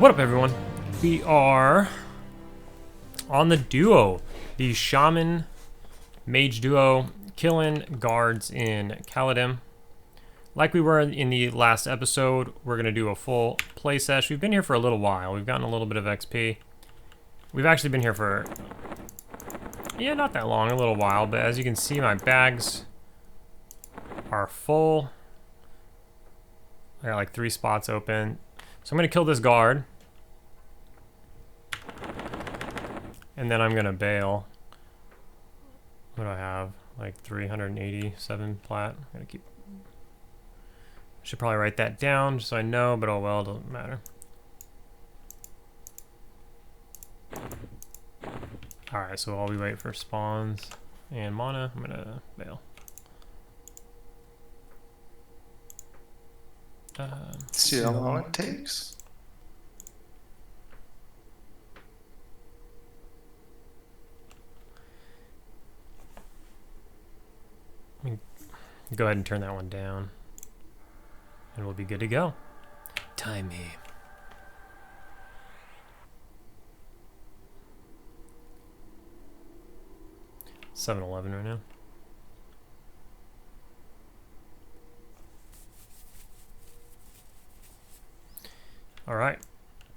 What up, everyone? We are on the duo, the Shaman Mage duo, killing guards in Kaladim. Like we were in the last episode, we're going to do a full play sesh. We've been here for a little while. We've gotten a little bit of XP. We've actually been here for, yeah, not that long, a little while. But as you can see, my bags are full. I got like 3 spots open. So I'm going to kill this guard. And then I'm going to bail. What do I have? Like 387 plat. I'm going to keep... I should probably write that down just so I know, but oh well, it doesn't matter. Alright, so while we wait for spawns and mana, I'm going to bail. See how long it takes. Go ahead and turn that one down. And we'll be good to go. Time me. $7-11 right now. Alright.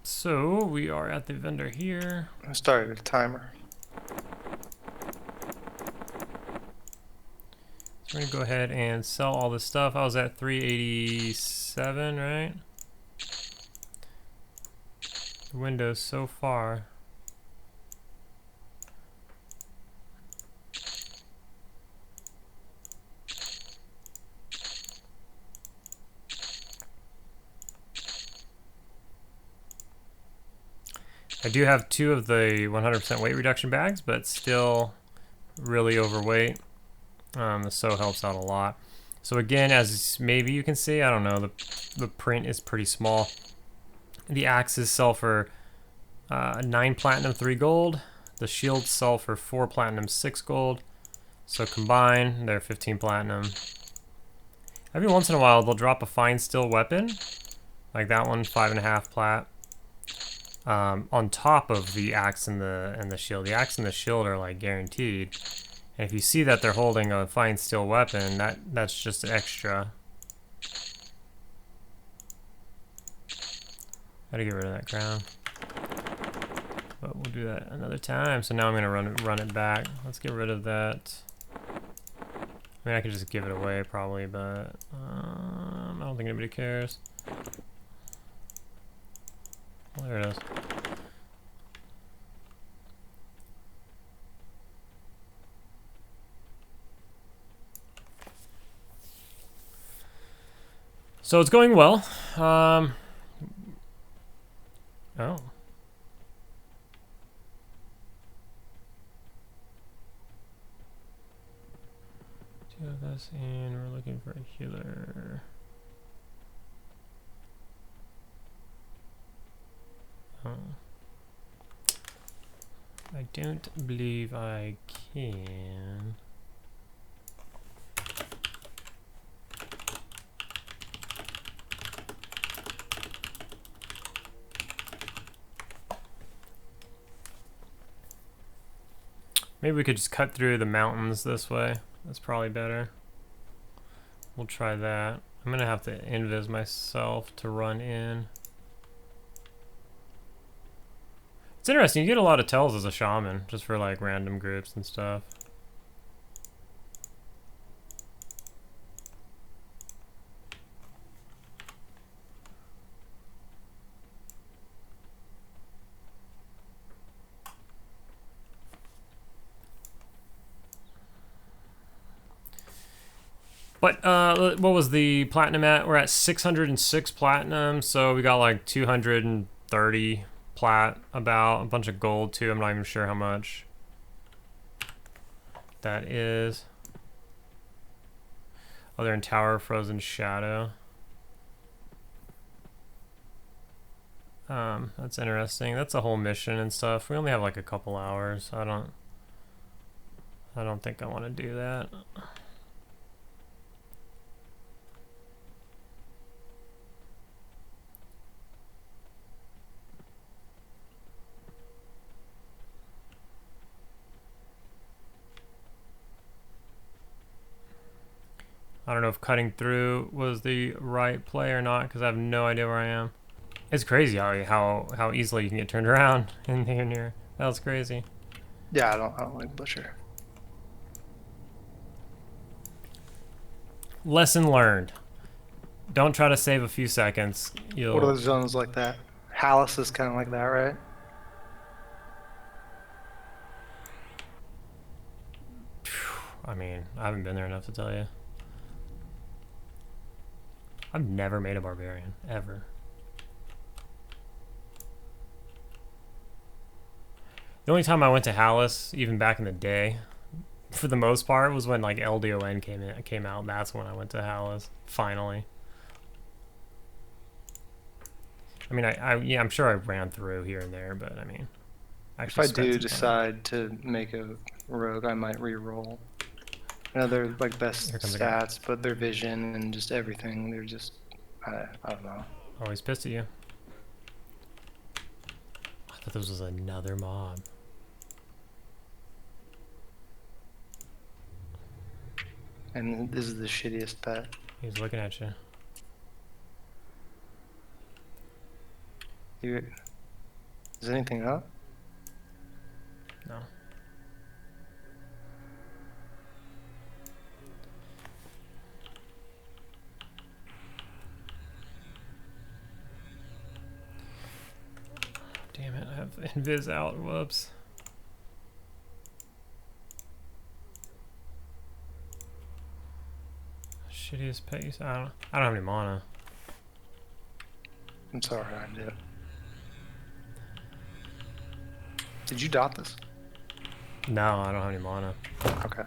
So we are at the vendor here. I started a timer. We're gonna go ahead and sell all this stuff. I was at 387, right? The window's so far. I do have 2 of the 100% weight reduction bags, but still really overweight. This so helps out a lot. So again, as maybe you can see, I don't know, the print is pretty small. The axes sell for 9 platinum, 3 gold. The shields sell for 4 platinum, 6 gold. So combined, they're 15 platinum. Every once in a while, they'll drop a fine steel weapon, like that one, 5.5 plat, on top of the axe and the shield. The axe and the shield are like guaranteed. And if you see that they're holding a fine steel weapon, that's just extra. Gotta get rid of that crown. But we'll do that another time. So now I'm gonna run it back. Let's get rid of that. I mean, I could just give it away probably, but I don't think anybody cares. Well, there it is. So it's going well. Oh. 2 of us, and we're looking for a healer. Oh. I don't believe I can. Maybe we could just cut through the mountains this way. That's probably better. We'll try that. I'm gonna have to invis myself to run in. It's interesting, you get a lot of tells as a shaman, just for like random groups and stuff. But what was the platinum at? We're at 606 platinum, so we got like 230 plat, about a bunch of gold too. I'm not even sure how much that is. Oh, they're in Tower Frozen Shadow. That's interesting. That's a whole mission and stuff. We only have like a couple hours. I don't think I want to do that. I don't know if cutting through was the right play or not, because I have no idea where I am. It's crazy how easily you can get turned around in here. That was crazy. Yeah, I don't like Butcher. Lesson learned. Don't try to save a few seconds. What are the zones like that? Hallis is kind of like that, right? I mean, I haven't been there enough to tell you. I've never made a barbarian, ever. The only time I went to Hallis, even back in the day, for the most part, was when like LDON came out. That's when I went to Hallis, finally. I mean, yeah, I'm sure I ran through here and there, but I mean, if I do decide to make a rogue, I might re-roll. I know they're like best stats, but their vision and just everything, they're just, I don't know. Always pissed at you. I thought this was another mob. And this is the shittiest pet. He's looking at you. Is anything up? No. Damn it, I have invis out. Whoops. Shittiest pace. I don't have any mana. I'm sorry, I did. Did you dot this? No, I don't have any mana. Okay.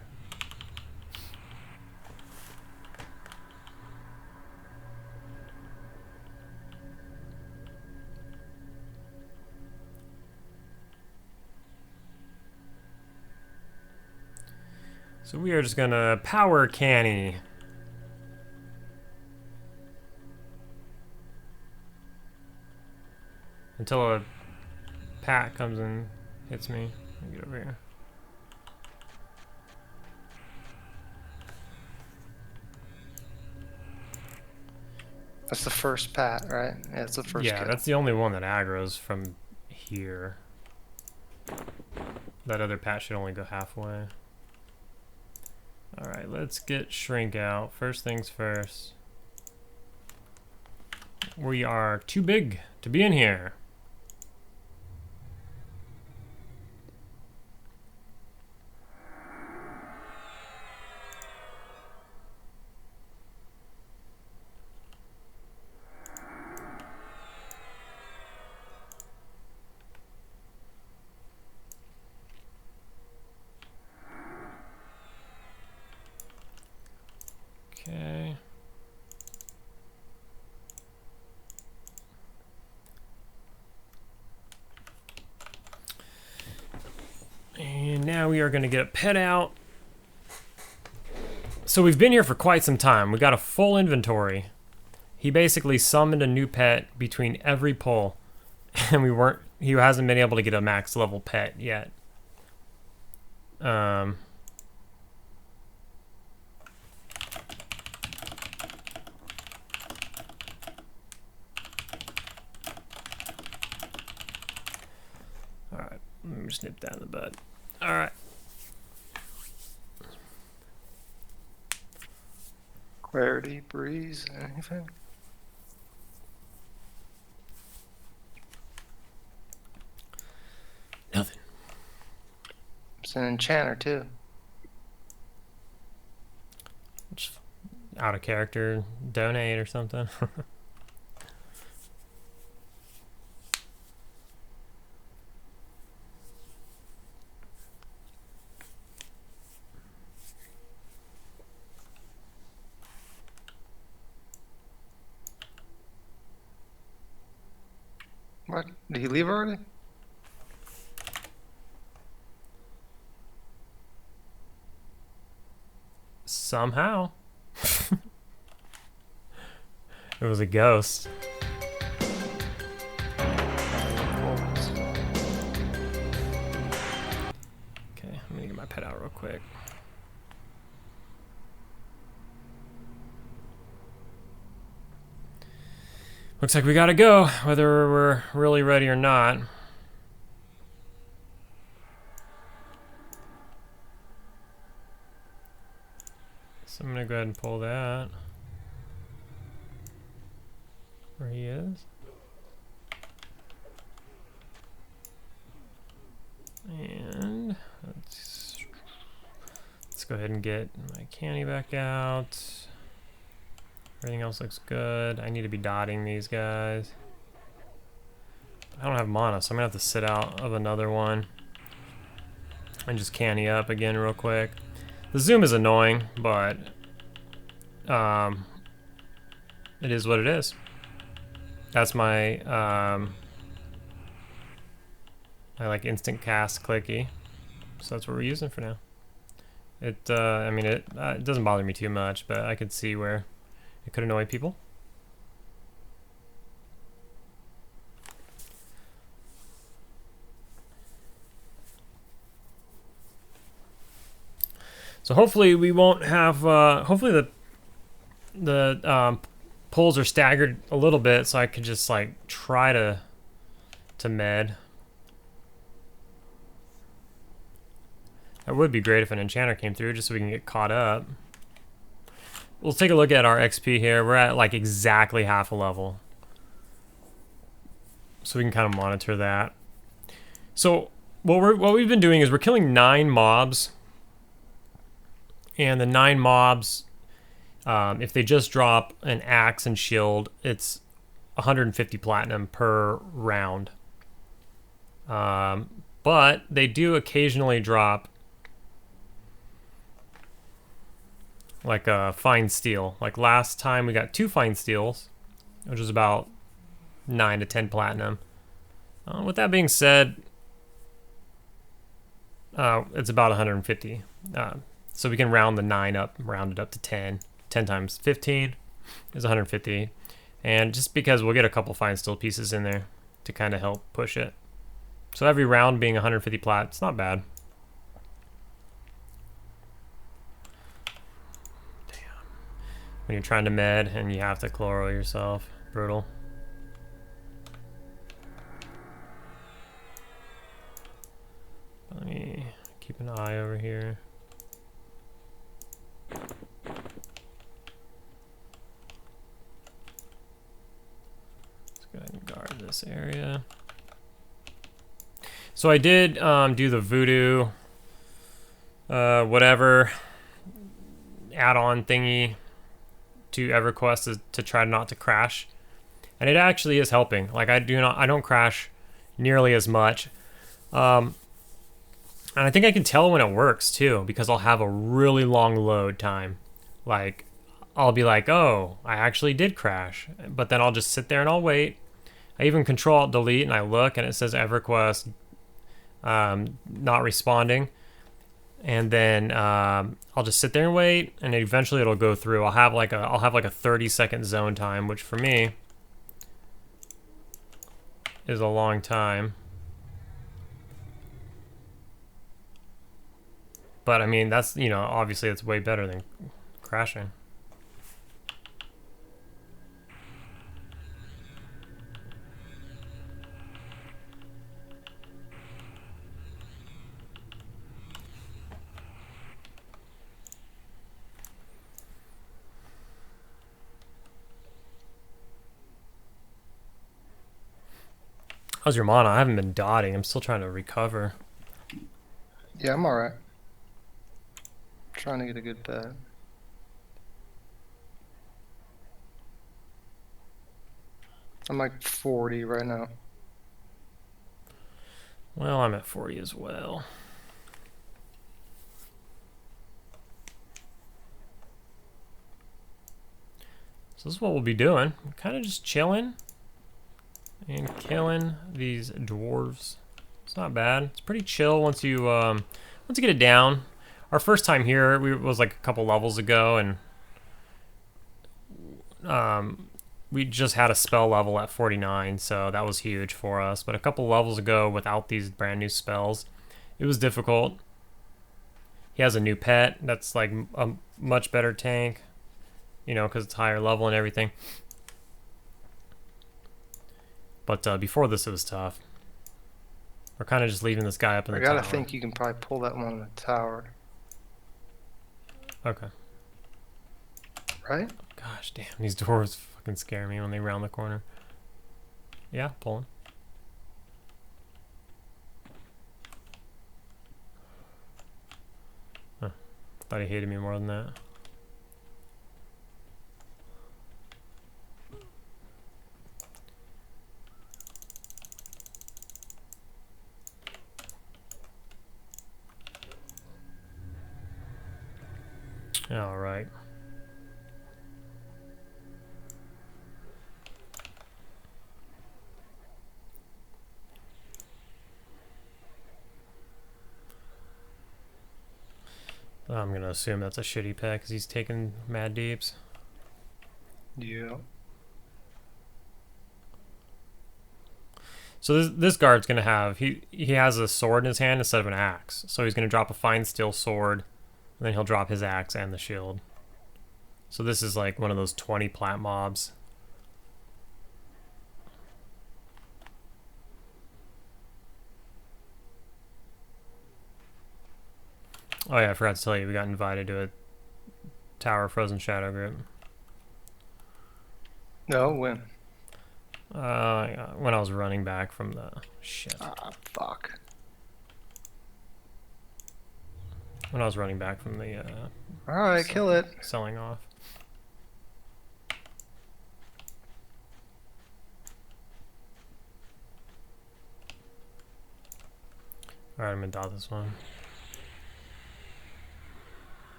So we are just gonna power canny. Until a pack comes and hits me. Let me get over here. That's the first pat, right? Yeah, it's the first. Yeah, kill. that's the only one that aggroes from here. That other pat should only go halfway. Alright, let's get Shrink out. First things first. We are too big to be in here. Okay. And now we are going to get a pet out. So we've been here for quite some time. We got a full inventory. He basically summoned a new pet between every pull. And he hasn't been able to get a max level pet yet. Alright, let me snip that in the bud. Alright. Clarity, breeze, anything? Nothing. It's an enchanter too. Just out of character, donate or something. What? Did he leave already? Somehow. It was a ghost. Okay, I'm gonna get my pet out real quick. Looks like we gotta go, whether we're really ready or not. So I'm gonna go ahead and pull that. Where he is. And let's go ahead and get my candy back out. Everything else looks good. I need to be dotting these guys. I don't have mana, so I'm gonna have to sit out of another one and just candy up again real quick. The zoom is annoying, but it is what it is. That's my I like instant cast clicky, so that's what we're using for now. I mean, it doesn't bother me too much, but I could see where it could annoy people. So hopefully we won't have. Hopefully the pulls are staggered a little bit, so I could just like try to med. That would be great if an enchanter came through, just so we can get caught up. We'll take a look at our XP here. We're at like exactly half a level, so we can kind of monitor that. So what we've been doing is we're killing 9 mobs, and the 9 mobs, if they just drop an axe and shield, it's 150 platinum per round. But they do occasionally drop like a fine steel. Like last time we got 2 fine steels, which was about 9 to 10 platinum. With that being said, it's about 150. So we can round the 9 up, round it up to 10. 10 times 15 is 150. And just because we'll get a couple fine steel pieces in there to kind of help push it. So every round being 150 plat, it's not bad. Damn. When you're trying to med and you have to chloro yourself, brutal. Let me keep an eye over here. Let's go ahead and guard this area. So I did do the voodoo, whatever add-on thingy to EverQuest to try not to crash, and it actually is helping. Like I don't crash nearly as much, and I think I can tell when it works too, because I'll have a really long load time. Like I'll be like, oh, I actually did crash, but then I'll just sit there and I'll wait. I even Control-Alt-Delete and I look and it says EverQuest not responding, and then I'll just sit there and wait, and eventually it'll go through. I'll have like a 30-second zone time, which for me is a long time. But I mean, that's, you know, obviously it's way better than crashing. How's your mana? I haven't been dotting. I'm still trying to recover. Yeah, I'm alright. Trying to get a good bet. I'm like 40 right now. Well, I'm at 40 as well. So this is what we'll be doing. Kind of just chilling and killing these dwarves. It's not bad. It's pretty chill once you get it down. Our first time here was like a couple levels ago, and we just had a spell level at 49, so that was huge for us. But a couple levels ago, without these brand new spells, it was difficult. He has a new pet that's like a much better tank, you know, because it's higher level and everything. But before this, it was tough. We're kind of just leaving this guy up in the tower. I gotta think you can probably pull that one in the tower. Okay. Right? Gosh damn, these doors fucking scare me when they round the corner. Yeah, pulling. Huh. Thought he hated me more than that. All right. I'm gonna assume that's a shitty pet because he's taking mad deeps. Yeah. So this guard's gonna have he has a sword in his hand instead of an axe. So he's gonna drop a fine steel sword, and then he'll drop his axe and the shield. So this is like one of those 20 plat mobs. Oh yeah, I forgot to tell you, we got invited to a Tower Frozen Shadow group. No, when? When I was running back from the shit. Ah, fuck. When I was running back from the Alright, kill it. selling off. Alright, I'm gonna dot this one.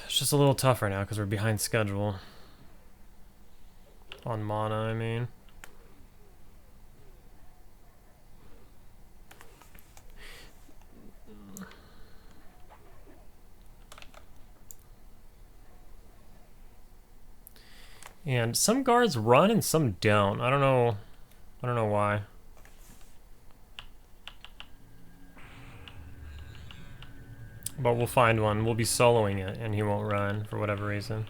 It's just a little tough right now because we're behind schedule. On mana, I mean. And some guards run and some don't. I don't know why. But we'll find one. We'll be soloing it and he won't run for whatever reason.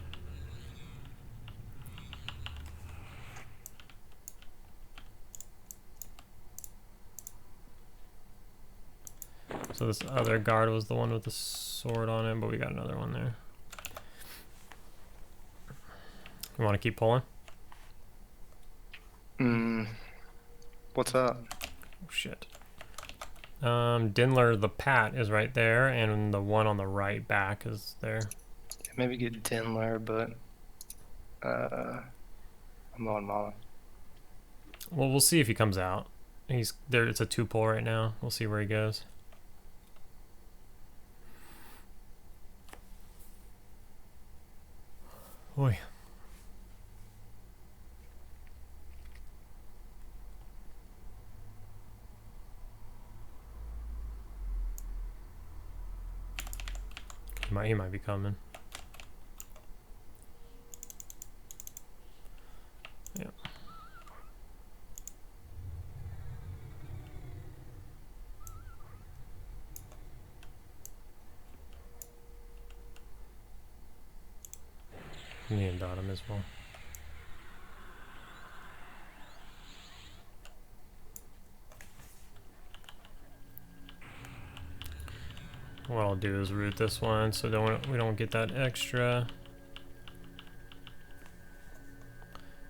So this other guard was the one with the sword on him, but we got another one there. You want to keep pulling? What's up? Oh shit. Dinler the Pat is right there, and the one on the right back is there. Maybe get Dinler, but I'm on Mama. Well, we'll see if he comes out. He's there. It's a 2-pull right now. We'll see where he goes. Oi. He might be coming. Yeah. You need to dot him as well. What I'll do is root this one so we don't get that extra.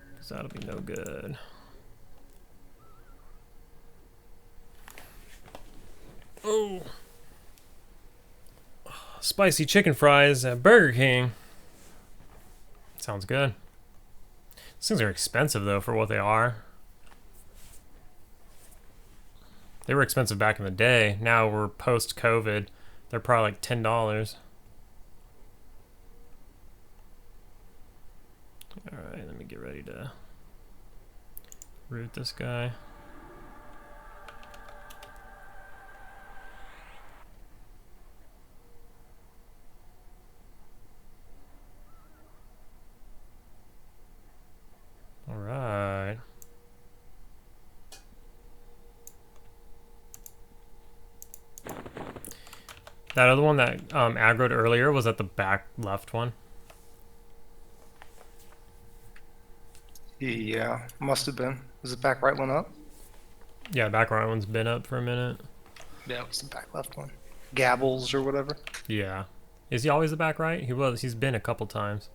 Because that'll be no good. Oh! Spicy chicken fries at Burger King. Sounds good. These things are expensive though for what they are. They were expensive back in the day. Now we're post-COVID. They're probably like $10. Alright, let me get ready to root this guy. Alright. That other one that aggroed earlier was at the back left one. Yeah, must have been. Was the back right one up? Yeah, the back right one's been up for a minute. Yeah, it was the back left one. Gabbles or whatever. Yeah. Is he always the back right? He was. He's been a couple times.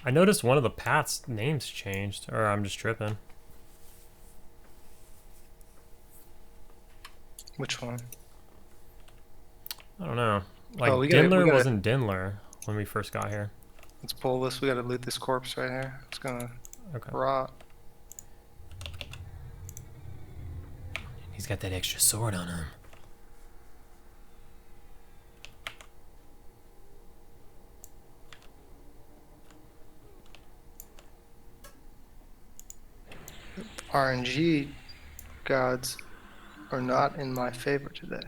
I noticed one of the paths' names changed, or I'm just tripping. Which one? I don't know. Like, Oh, Dinler wasn't Dinler when we first got here. Let's pull this. We gotta loot this corpse right here. It's gonna rot. He's got that extra sword on him. RNG gods are not in my favor today.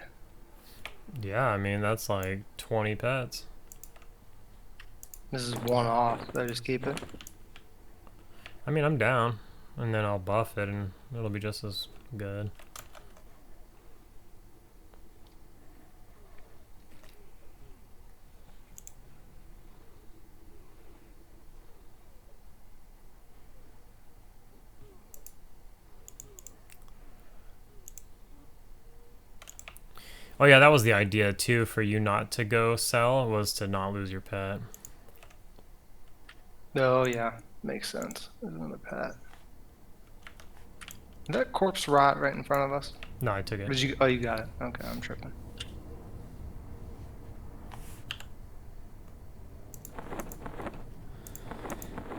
Yeah, I mean, that's like 20 pets. This is one off. I just keep it. I mean, I'm down. And then I'll buff it and it'll be just as good. Oh yeah, that was the idea too, for you not to go sell, was to not lose your pet. Oh yeah, makes sense. There's another pet. Did that corpse rot right in front of us? No, I took it. Did you? Oh, you got it. Okay, I'm tripping.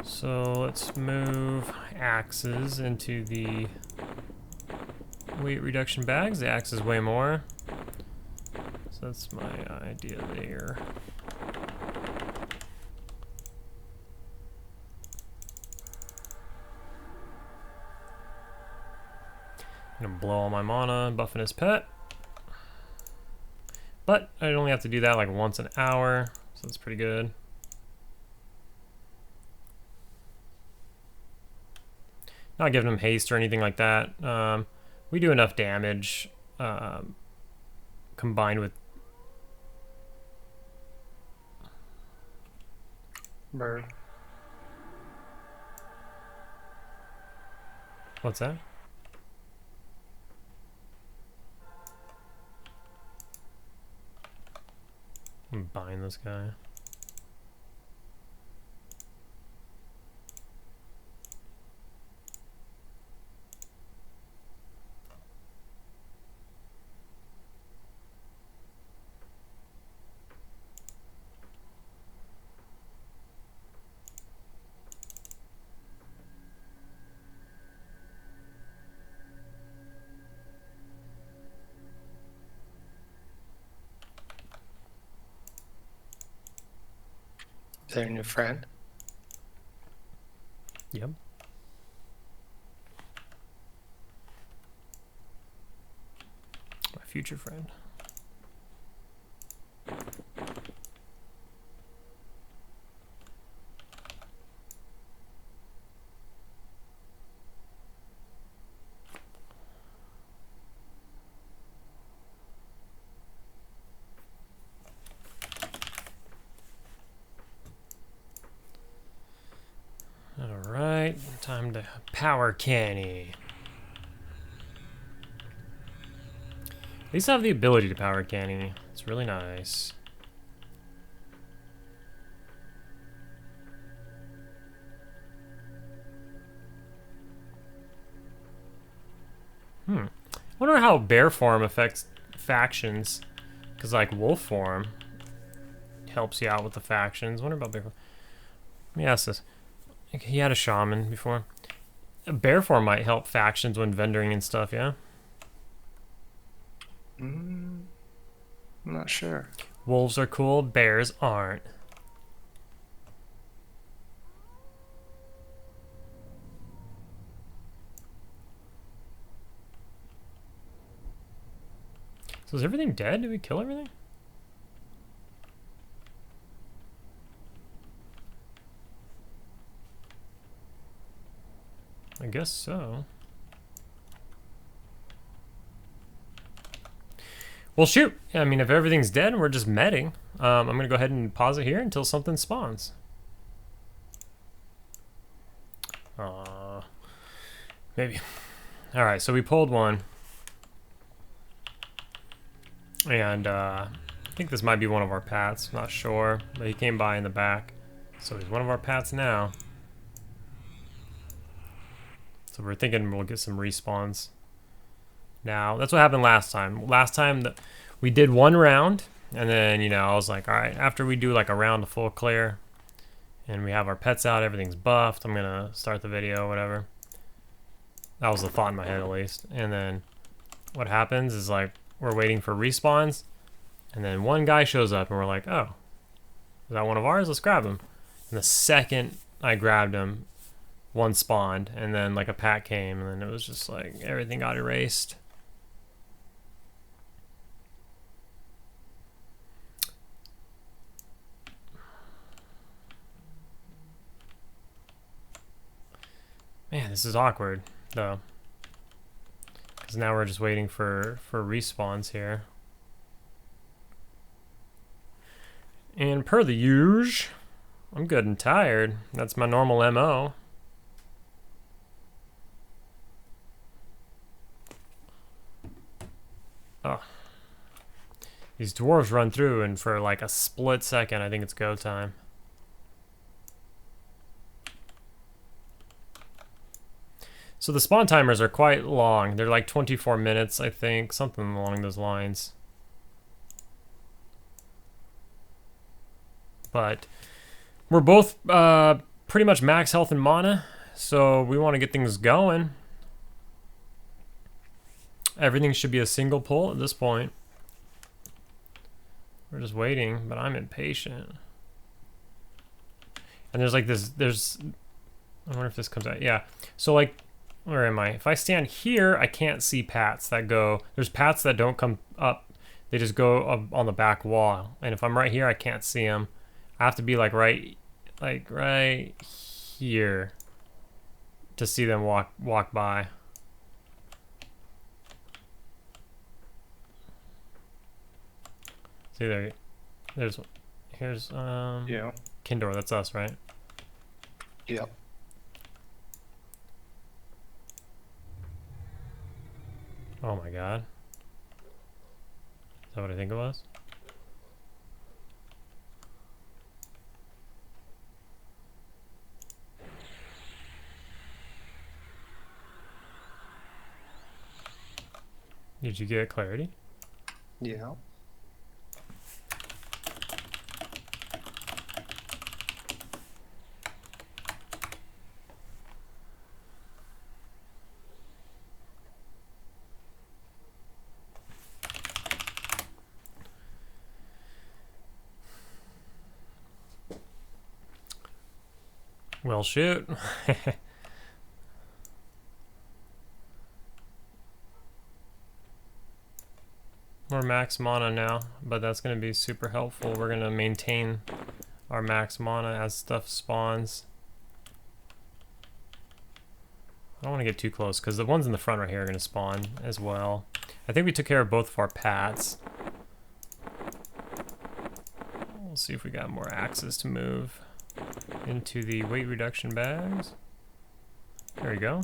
So let's move axes into the weight reduction bags. The axe is way more. So that's my idea there. I'm gonna blow all my mana, buffing his pet. But I only have to do that like once an hour, so that's pretty good. Not giving him haste or anything like that. We do enough damage combined with... Bird. What's that? I'm buying this guy. Is that your friend? Yep. My future friend. Alright, time to power canny. At least I have the ability to power canny. It's really nice. I wonder how bear form affects factions. Because like wolf form helps you out with the factions. Wonder about bear form. Let me ask this. He had a shaman before. A bear form might help factions when vendoring and stuff, yeah? I'm not sure. Wolves are cool, bears aren't. So is everything dead? Did we kill everything? I guess so. Well, shoot. I mean, if everything's dead, we're just medding. I'm going to go ahead and pause it here until something spawns. Maybe. Alright, so we pulled one. And I think this might be one of our pats. Not sure. But he came by in the back. So he's one of our pats now. So we're thinking we'll get some respawns. Now, that's what happened last time. Last time we did one round. And then, you know, I was like, alright, after we do like a round of full clear. And we have our pets out, everything's buffed. I'm going to start the video, whatever. That was the thought in my head, at least. And then what happens is, like, we're waiting for respawns. And then one guy shows up, and we're like, oh, is that one of ours? Let's grab him. And the second I grabbed him, one spawned. And then, like, a pack came, and then it was just, like, everything got erased. Man, this is awkward, though. Because now we're just waiting for respawns here. And per the usual, I'm good and tired. That's my normal MO. Oh. These dwarves run through, and for like a split second, I think it's go time. So the spawn timers are quite long. They're like 24 minutes, I think, something along those lines. But we're both pretty much max health and mana, so we want to get things going. Everything should be a single pull at this point. We're just waiting, but I'm impatient. And there's like this, I wonder if this comes out. Yeah, so like, where am I? If I stand here, I can't see pats that go. There's pats that don't come up. They just go up on the back wall. And if I'm right here, I can't see them. I have to be like right here to see them walk by. See there. Here's yeah. Kindor. That's us, right? Yep. Oh my god. Is that what I think it was? Did you get clarity? Yeah. Well, shoot. We're max mana now, but that's going to be super helpful. We're going to maintain our max mana as stuff spawns. I don't want to get too close because the ones in the front right here are going to spawn as well. I think we took care of both of our pats. We'll see if we got more axes to move into the weight reduction bags. There we go.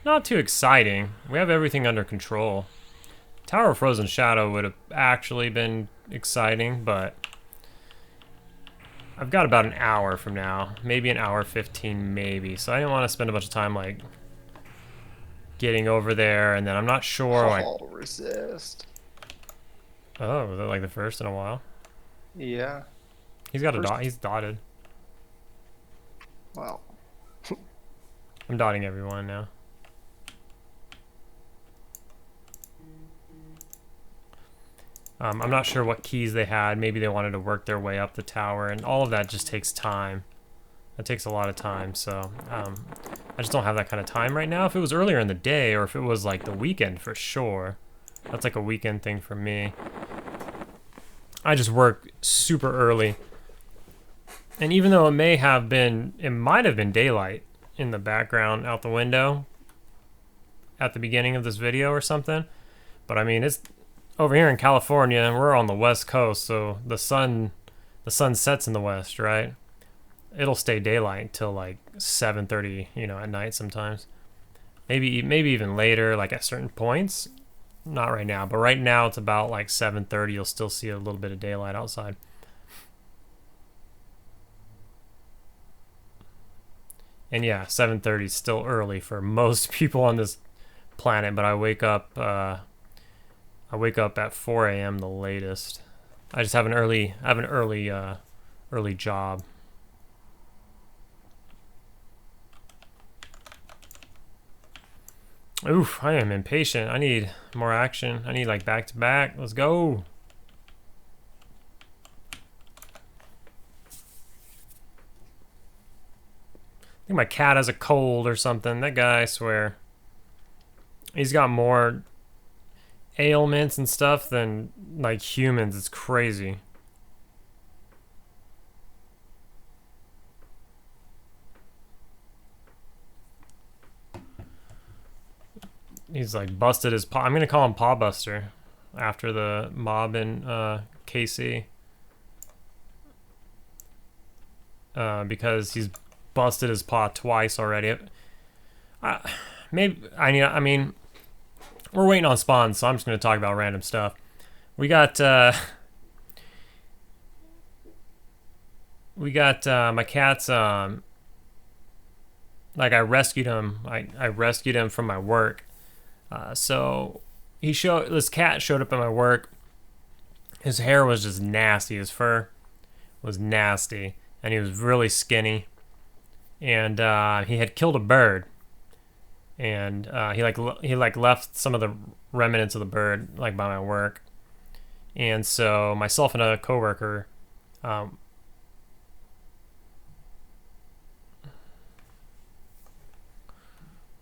Not too exciting. We have everything under control. Tower of Frozen Shadow would have actually been exciting, but I've got about an hour from now. Maybe an hour 15, maybe. So I didn't want to spend a bunch of time, like, getting over there, and then I'm not sure, like... resist. Oh, was that like the first in a while? Yeah. He's got a dot. He's dotted. Wow. I'm dotting everyone now. I'm not sure what keys they had. Maybe they wanted to work their way up the tower, and all of that just takes time. That takes a lot of time, so I just don't have that kind of time right now. If it was earlier in the day, or if it was like the weekend, for sure. That's like a weekend thing for me. I just work super early. And even though it might have been daylight in the background out the window at the beginning of this video or something, but I mean, it's over here in California and we're on the West Coast, so the sun sets in the west, right? It'll stay daylight till like 7:30, you know, at night sometimes. Maybe even later, like at certain points. Not right now, but right now it's about like 7:30. You'll still see a little bit of daylight outside. And yeah, 7:30 is still early for most people on this planet, but I wake up at 4 a.m. the latest. I just have an early job. Oof, I am impatient. I need more action. I need like back to back. Let's go. I think my cat has a cold or something. That guy, I swear. He's got more ailments and stuff than like humans. It's crazy. He's like busted his paw. I'm gonna call him Paw Buster after the mob in KC. Because he's busted his paw twice already. I mean, we're waiting on spawns, so I'm just gonna talk about random stuff. We got my cat's like I rescued him. I rescued him from my work. So this cat showed up at my work. His hair was just nasty. His fur was nasty, and he was really skinny. And he had killed a bird, and he left some of the remnants of the bird like by my work. And so myself and a coworker, this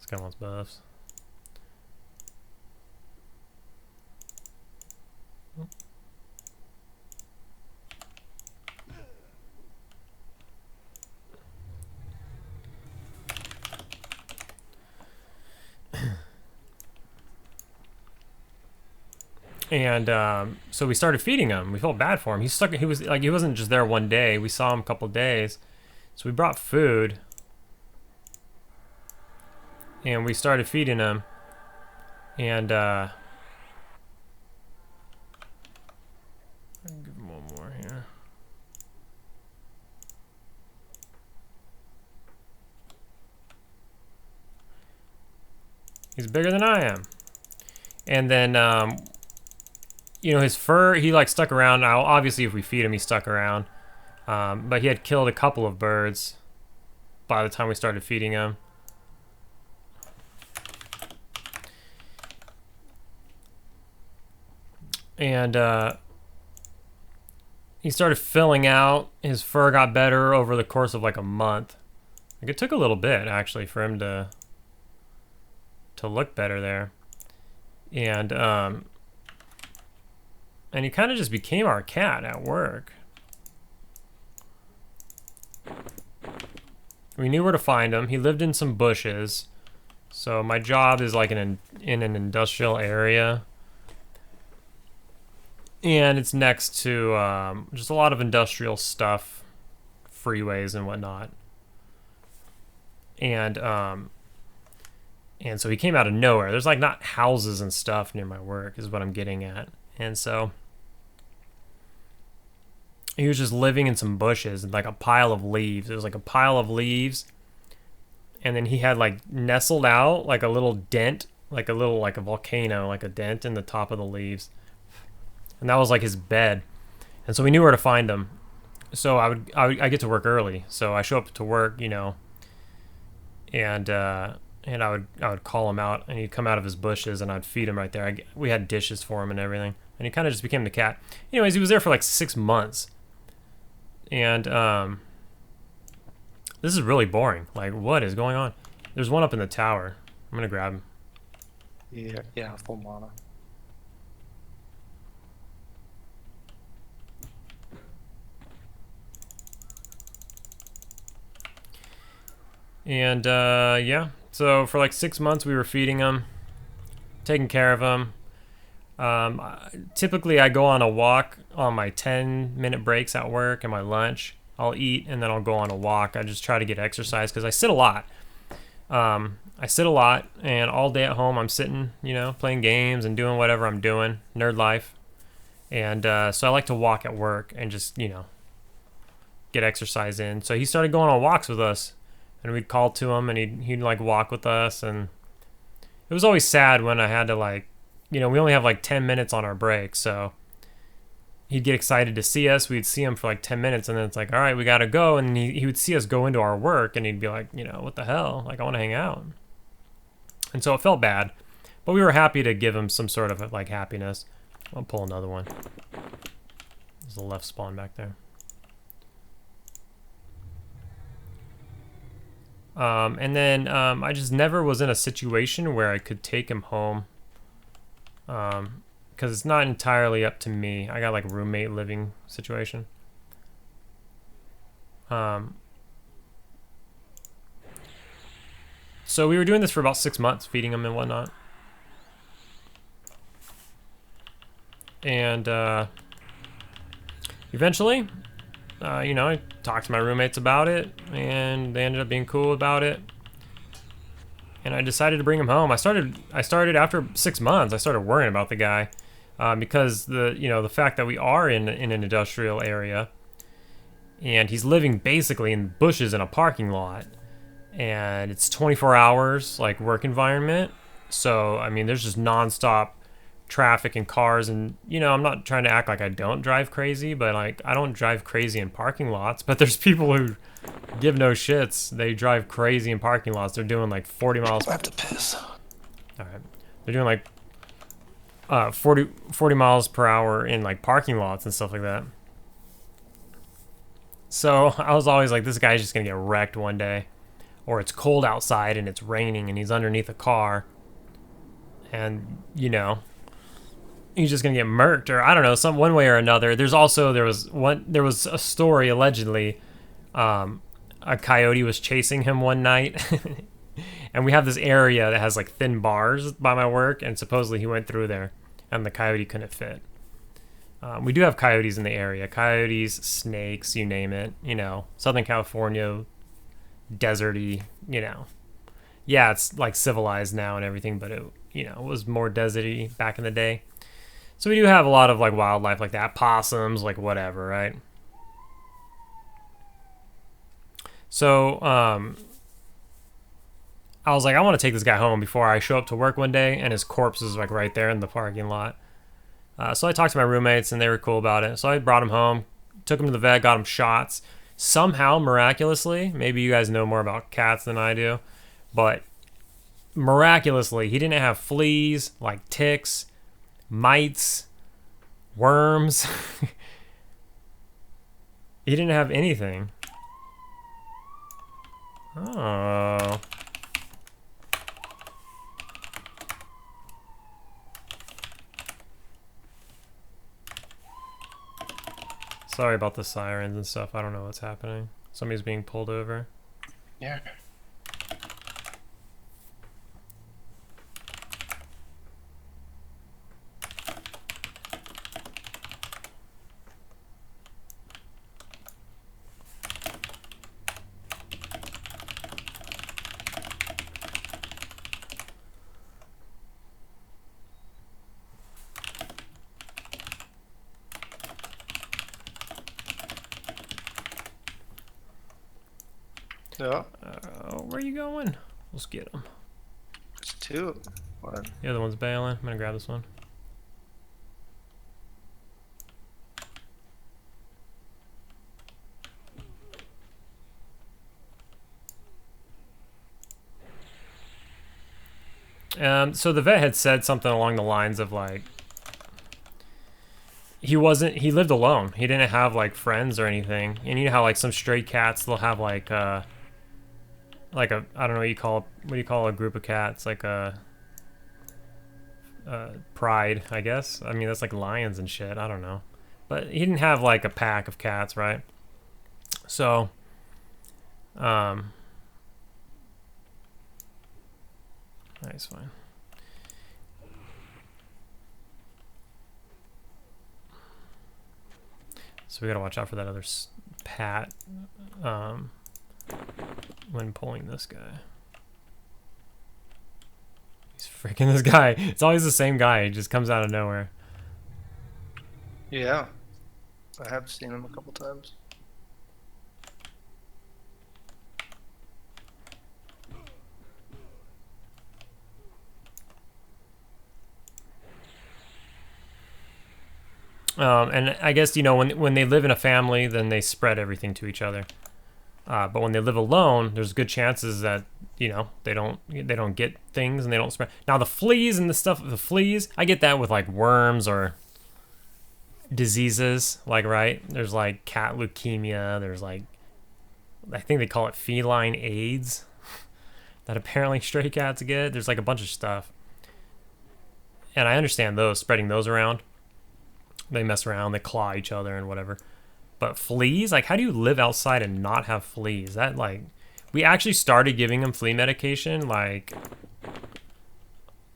guy wants buffs. And so we started feeding him. We felt bad for him. He wasn't just there one day. We saw him a couple days. So we brought food. And we started feeding him. And I'll give him one more here. He's bigger than I am. And then you know, his fur, he like stuck around. Now, obviously, if we feed him, he stuck around. But he had killed a couple of birds by the time we started feeding him. And he started filling out. His fur got better over the course of like a month. Like, it took a little bit, actually, for him to look better there. And he kind of just became our cat at work. We knew where to find him. He lived in some bushes. So my job is like in an industrial area. And it's next to just a lot of industrial stuff, freeways and whatnot. And so he came out of nowhere. There's like not houses and stuff near my work is what I'm getting at. And so he was just living in some bushes and like a pile of leaves. It was like a pile of leaves. And then he had like nestled out like a little dent, like a volcano, like a dent in the top of the leaves. And that was like his bed. And so we knew where to find him. So I get to work early. So I show up to work, you know, and I would call him out, and he'd come out of his bushes, and I'd feed him right there. We had dishes for him and everything, and he kind of just became the cat. Anyways, he was there for like 6 months, and this is really boring. Like, what is going on? There's one up in the tower. I'm gonna grab him. Yeah, full mana. And yeah, so for like 6 months we were feeding him, taking care of him. Typically I go on a walk on my 10-minute breaks at work and my lunch. I'll eat and then I'll go on a walk. I just try to get exercise because I sit a lot. I sit a lot, and all day at home I'm sitting, you know, playing games and doing whatever I'm doing, nerd life. And so I like to walk at work and just, you know, get exercise in. So he started going on walks with us, and we'd call to him, and he'd like walk with us. And it was always sad when I had to, like, you know, we only have like 10 minutes on our break, so he'd get excited to see us. We'd see him for like 10 minutes, and then it's like, all right, we gotta go. And he would see us go into our work, and he'd be like, you know, what the hell? Like, I want to hang out. And so it felt bad, but we were happy to give him some sort of like happiness. I'll pull another one. There's a left spawn back there. And then I just never was in a situation where I could take him home. Because it's not entirely up to me. I got like a roommate living situation. So we were doing this for about 6 months, feeding him and whatnot. And eventually, you know, I talked to my roommates about it, and they ended up being cool about it. And I decided to bring him home. I started after 6 months. I started worrying about the guy because the fact that we are in an industrial area, and he's living basically in bushes in a parking lot, and it's 24 hours like work environment. So I mean, there's just nonstop traffic and cars, and you know, I'm not trying to act like I don't drive crazy, but like I don't drive crazy in parking lots. But there's people who give no shits. They drive crazy in parking lots. They're doing like 40 miles. I have to piss. All right, they're doing like 40 miles per hour in like parking lots and stuff like that. So I was always like, this guy's just gonna get wrecked one day, or it's cold outside and it's raining and he's underneath a car, and you know, he's just gonna get murked, or I don't know, one way or another. There was a story allegedly, a coyote was chasing him one night, and we have this area that has like thin bars by my work, and supposedly he went through there, and the coyote couldn't fit. We do have coyotes in the area, coyotes, snakes, you name it. You know, Southern California, deserty. You know, yeah, it's like civilized now and everything, but it was more deserty back in the day. So we do have a lot of like wildlife like that, possums, like whatever, right? So I was like, I want to take this guy home before I show up to work one day and his corpse is like right there in the parking lot. So I talked to my roommates and they were cool about it. So I brought him home, took him to the vet, got him shots. Somehow, miraculously, maybe you guys know more about cats than I do, but miraculously, he didn't have fleas, like ticks, mites, worms. He didn't have anything. Oh. Sorry about the sirens and stuff. I don't know what's happening. Somebody's being pulled over. Yeah. Yeah. Where are you going? Let's get him. There's two. What? The other one's bailing. I'm gonna grab this one. So the vet had said something along the lines of like, he lived alone. He didn't have like friends or anything. And you know how like some stray cats, they'll have like a, I don't know what do you call a group of cats? Like a pride, I guess. I mean, that's like lions and shit. I don't know. But he didn't have like a pack of cats, right? So, Nice, fine. So we gotta watch out for that other pat when pulling this guy. He's freaking this guy. It's always the same guy. He just comes out of nowhere. Yeah, I have seen him a couple times. And I guess, you know, when they live in a family, then they spread everything to each other. But when they live alone, there's good chances that, you know, they don't get things and they don't spread. Now the fleas and the fleas, I get that with like worms or diseases, like, right? There's like cat leukemia. There's like, I think they call it feline AIDS that apparently stray cats get. There's like a bunch of stuff. And I understand those, spreading those around. They mess around, they claw each other and whatever. But fleas, like, how do you live outside and not have fleas? That, like, we actually started giving them flea medication, like,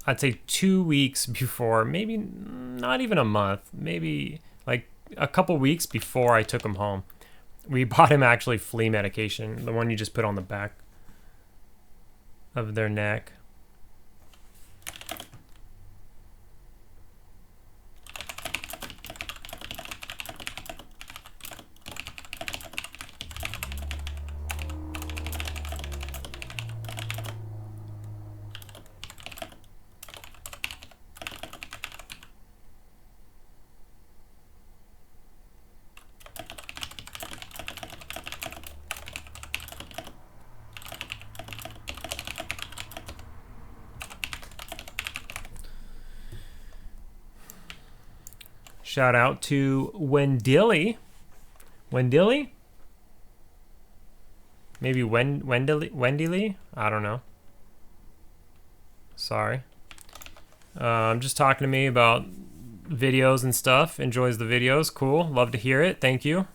I'd say 2 weeks before, maybe not even a month, maybe like a couple weeks before I took him home. We bought him actually flea medication, the one you just put on the back of their neck. Shout out to Wendilly. Wendilly? Maybe Wendilly? I don't know. Sorry. Just talking to me about videos and stuff. Enjoys the videos. Cool. Love to hear it. Thank you.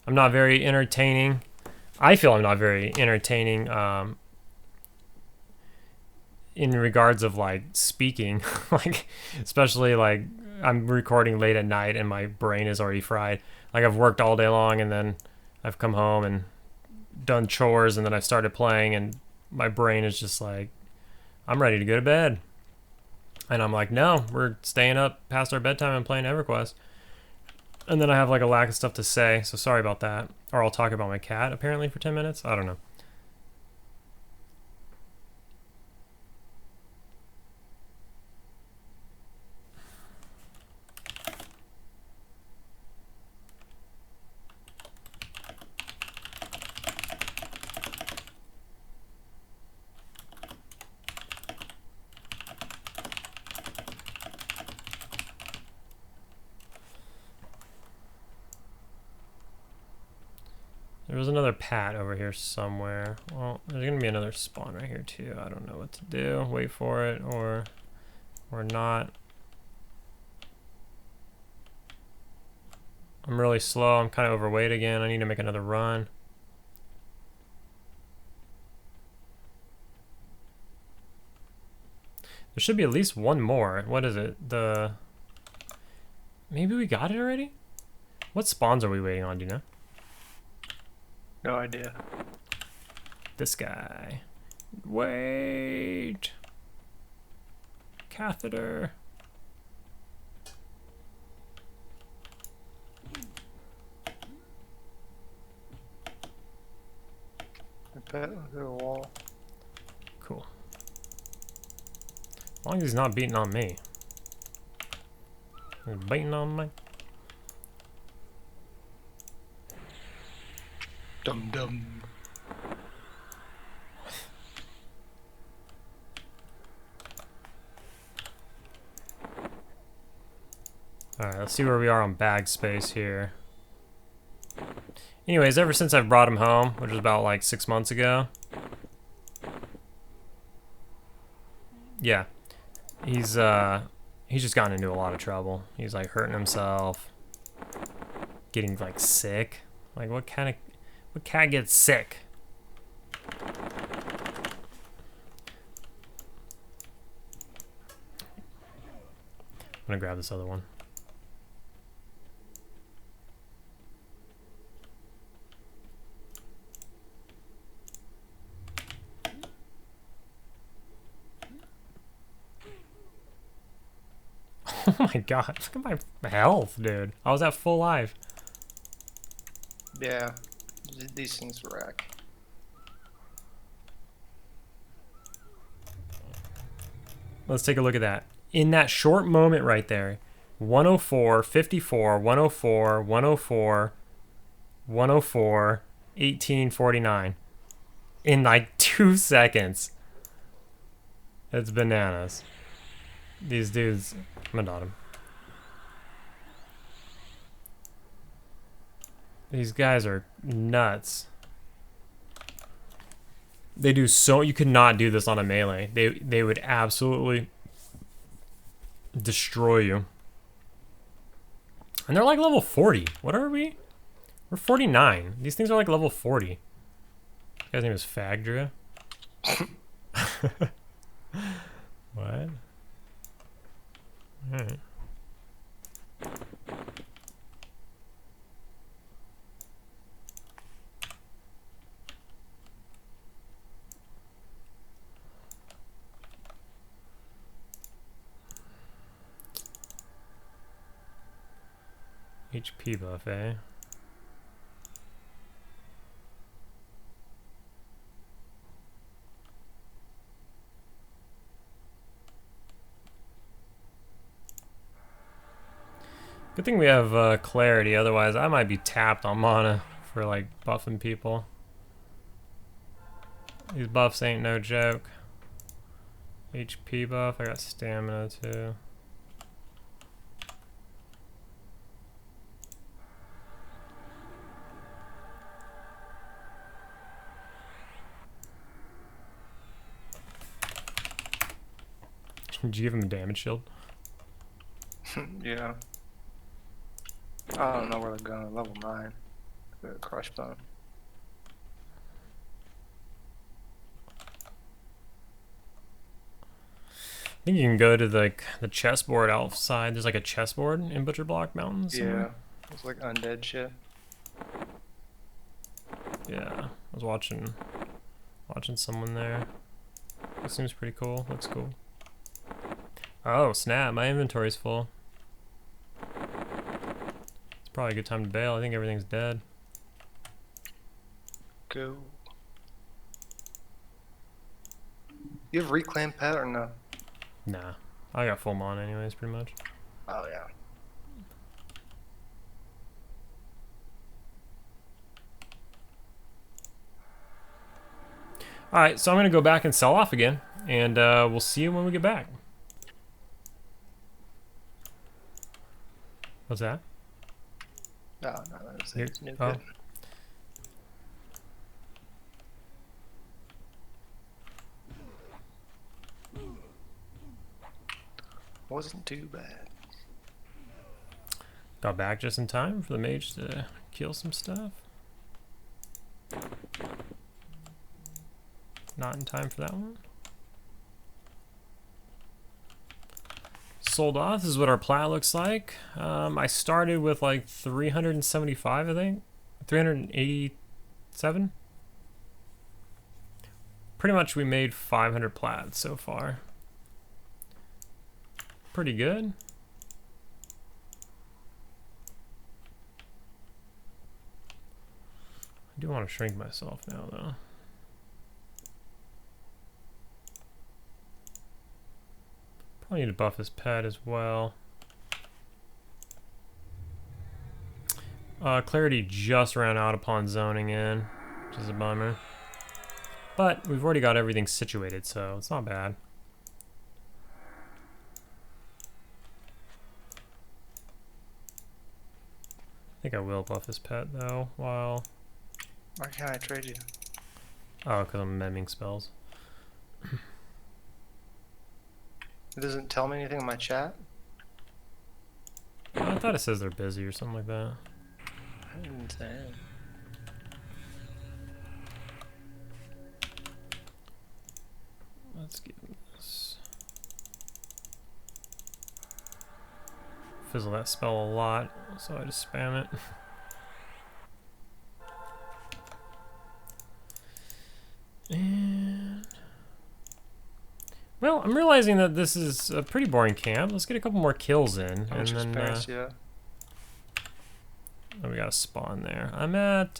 I'm not very entertaining. I feel I'm not very entertaining in regards of like speaking. Like, especially like I'm recording late at night and my brain is already fried. Like, I've worked all day long and then I've come home and done chores and then I started playing and my brain is just like, I'm ready to go to bed. And I'm like, no, we're staying up past our bedtime and playing EverQuest. And then I have like a lack of stuff to say, so sorry about that. Or I'll talk about my cat apparently for 10 minutes. I don't know. There was another pat over here somewhere. Well, there's gonna be another spawn right here too. I don't know what to do. Wait for it or not. I'm really slow. I'm kind of overweight again. I need to make another run. There should be at least one more. What is it? Maybe we got it already? What spawns are we waiting on, do you know? No idea. This guy. Wait. Catheter. I bet through a wall. Cool. As long as he's not beating on me. He's beating on me. Dum dum. Alright, let's see where we are on bag space here. Anyways, ever since I've brought him home, which was about like 6 months ago. Yeah. He's just gotten into a lot of trouble. He's like hurting himself. Getting like sick. Like what cat gets sick? gonna grab this other one. Oh my god, look at my health, dude. I was at full life. Yeah, these things wreck. Let's take a look at that. In that short moment right there, 104, 54, 104, 104, 104, 1849. In like 2 seconds. It's bananas. These dudes, I'm gonna dot him. These guys are nuts. They do so, you could not do this on a melee. They would absolutely destroy you. And they're like level 40. What are we? We're 49. These things are like level 40. This guy's name is Fagdra. What? Alright. HP buff, eh? Good thing we have clarity, otherwise I might be tapped on mana for like buffing people. These buffs ain't no joke. HP buff, I got stamina too. Did you give him a damage shield? Yeah. I don't know where they're going. Level 9. Crush bone. I think you can go to the chessboard outside. There's like a chessboard in Butcher Block Mountains. Yeah. It's like undead shit. Yeah. I was watching someone there. It seems pretty cool. Looks cool. Oh, snap. My inventory's full. It's probably a good time to bail. I think everything's dead. Go. You have reclaim pet or no? Nah. I got full mon anyways, pretty much. Oh, yeah. Alright, so I'm going to go back and sell off again. And we'll see you when we get back. What's that? No, it's new oh. kit. Wasn't too bad. Got back just in time for the mage to kill some stuff. Not in time for that one. Sold off. This is what our plat looks like. I started with like 375, I think. 387. Pretty much we made 500 plats so far. Pretty good. I do want to shrink myself now though. Probably need to buff his pet as well. Clarity just ran out upon zoning in, which is a bummer. But we've already got everything situated, so it's not bad. I think I will buff his pet though, while... Why can't I trade you? Oh, because I'm memming spells. It doesn't tell me anything in my chat? I thought it says they're busy or something like that. I didn't say it. Let's get this. fizzle that spell a lot, so I just spam it. And well, I'm realizing that this is a pretty boring camp. Let's get a couple more kills in, and then yeah. Oh, we got a spawn there. I'm at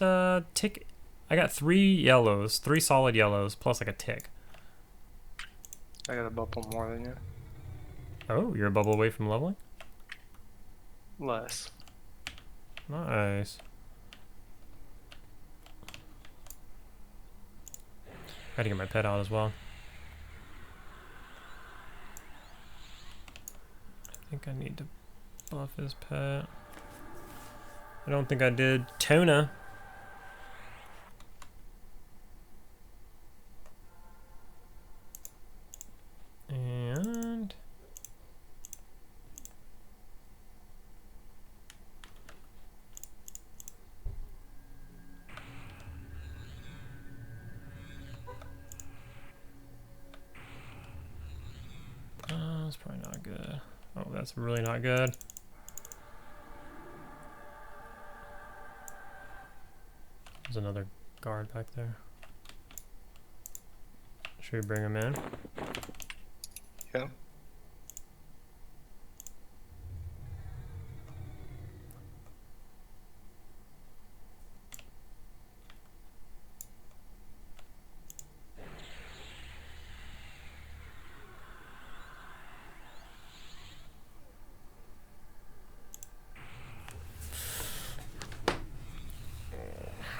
tick. I got 3 yellows, 3 solid yellows, plus like a tick. I got a bubble more than you. Oh, you're a bubble away from leveling? Less. Nice. Gotta get my pet out as well. I think I need to buff his pet. I don't think I did. Tuna. And that's probably not good. Oh, that's really not good. There's another guard back there. Should we bring him in? Yeah.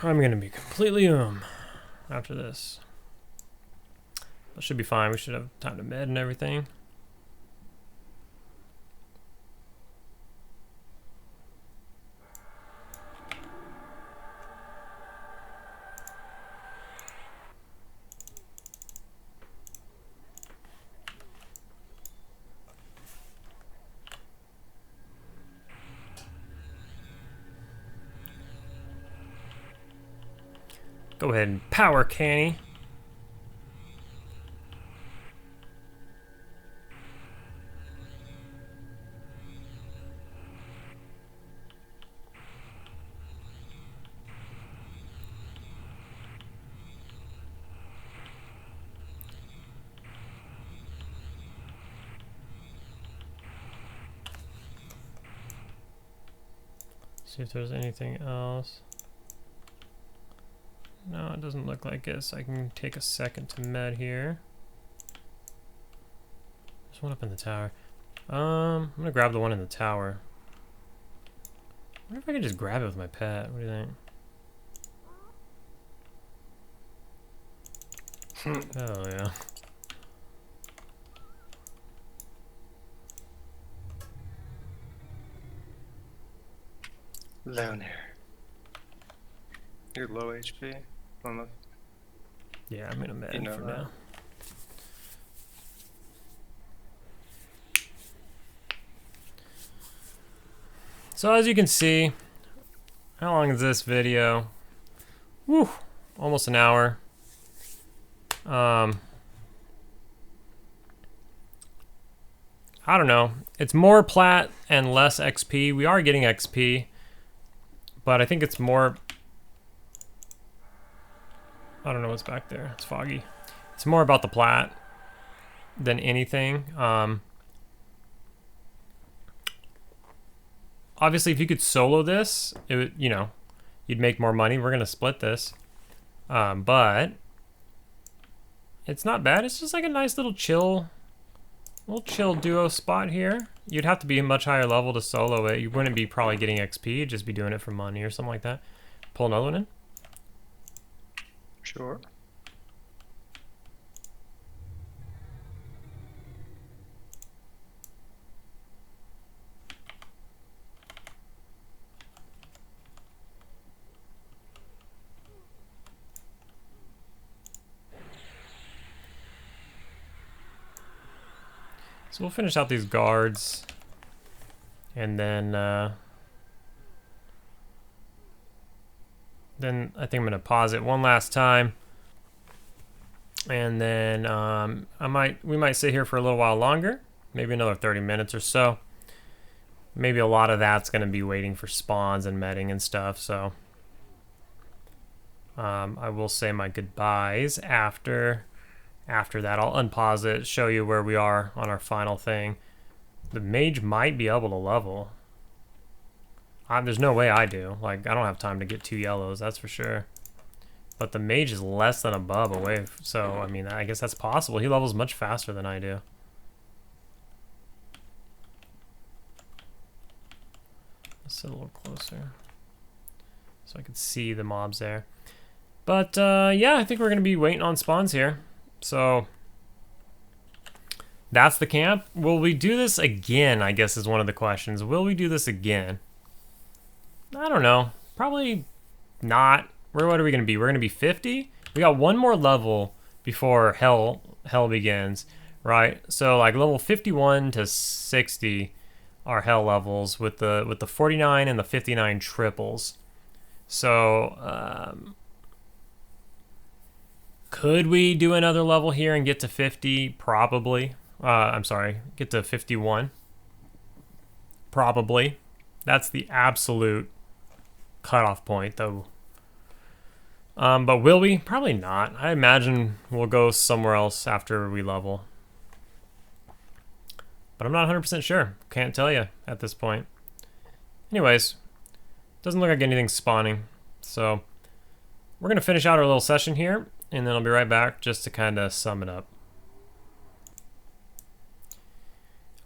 I'm gonna be completely after this. That should be fine. We should have time to med and everything. Go ahead and power canny. See if there's anything else. No, it doesn't look like it, so I can take a second to med here. There's one up in the tower. I'm gonna grab the one in the tower. I wonder if I can just grab it with my pet. What do you think? Oh yeah. Leonard. You're low HP. Yeah, I'm gonna med You know for that. now. So as you can see, how long is this video? Woo, almost an hour. I don't know. It's more plat and less XP. We are getting XP, but I think it's more. I don't know what's back there. It's foggy. It's more about the plat than anything. Obviously, if you could solo this, it would, you know, you'd make more money. We're gonna split this, but it's not bad. It's just like a nice little chill duo spot here. You'd have to be a much higher level to solo it. You wouldn't be probably getting XP. You'd just be doing it for money or something like that. Pull another one in. Sure. So we'll finish out these guards, and then I think I'm gonna pause it one last time, and then we might sit here for a little while longer, maybe another 30 minutes or so. maybe a lot of that's going to be waiting for spawns and medding and stuff, so I will say my goodbyes after that. I'll unpause it, show you where we are on our final thing. The mage might be able to level. There's no way I do. Like, I don't have time to get 2 yellows, that's for sure. But the mage is less than a bub away, so, I mean, I guess that's possible. He levels much faster than I do. Let's sit a little closer so I can see the mobs there. But, yeah, I think we're going to be waiting on spawns here. So, that's the camp. Will we do this again, I guess is one of the questions. Will we do this again? I don't know. Probably not. What are we going to be? We're going to be 50? We got one more level before hell begins, right? So like level 51 to 60 are hell levels with the 49 and the 59 triples. So could we do another level here and get to 50? Probably. I'm sorry, get to 51. Probably. That's the absolute cutoff point, though. But will we? Probably not. I imagine we'll go somewhere else after we level. But I'm not 100% sure. Can't tell you at this point. Anyways, doesn't look like anything's spawning. So we're going to finish out our little session here, and then I'll be right back just to kind of sum it up.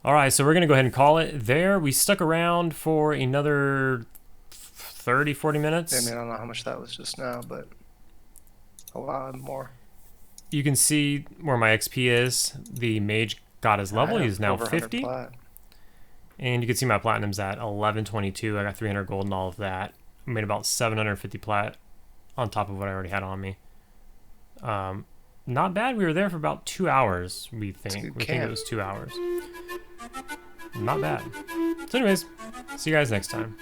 Alright, so we're going to go ahead and call it there. We stuck around for another 30, 40 minutes. I mean, I don't know how much that was just now, but a lot more. You can see where my XP is. The mage got his level. He's now 50. And you can see my platinum's at 1122. I got 300 gold and all of that. I made about 750 plat on top of what I already had on me. Not bad. We were there for about 2 hours, we think. We think it was 2 hours. Not bad. So anyways, see you guys next time.